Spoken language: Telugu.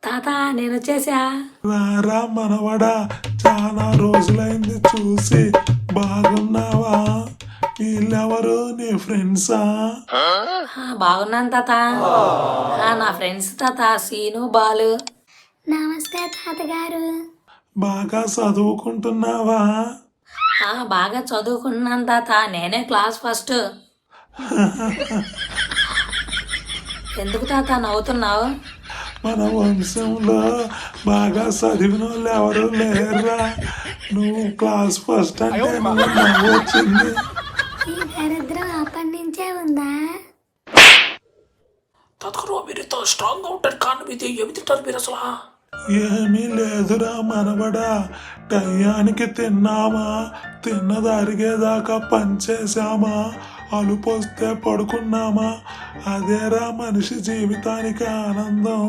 తాత నేను వచ్చేసా. రారా మనవడా, చాలా రోజులైంది చూసి. బాగున్నావా? వీళ్ళెవరు, నీ ఫ్రెండ్సా? బాగున్నాను తాత. నా ఫ్రెండ్స్ తాత, సీను, బాలు. నమస్తే తాతగారు. బాగా చదువుకుంటున్నావా? బాగా చదువుకున్నాను తాత, నేనే క్లాస్ ఫస్ట్. ఎందుకు తాత నవ్వుతున్నావు? మన వంశంలో బాగా చదివిన వాళ్ళు ఎవరు లేరురా. నువ్వు క్లాస్ ఫస్ట్ అంటే నువ్వు నవ్వు వచ్చింది. ఈ దరిద్రం అప్పటి నుంచే ఉందా? మీరుతో స్ట్రాంగ్ గా ఉంటారు కానీ మీది ఏమి తింటారు మీరు అసలు? ఏమీ లేదురా మనవడా, టయానికి తిన్నామా, తిన్నది అరిగేదాకా పనిచేసామా, అలుపొస్తే పడుకున్నామా, అదేరా మనిషి జీవితానికి ఆనందం.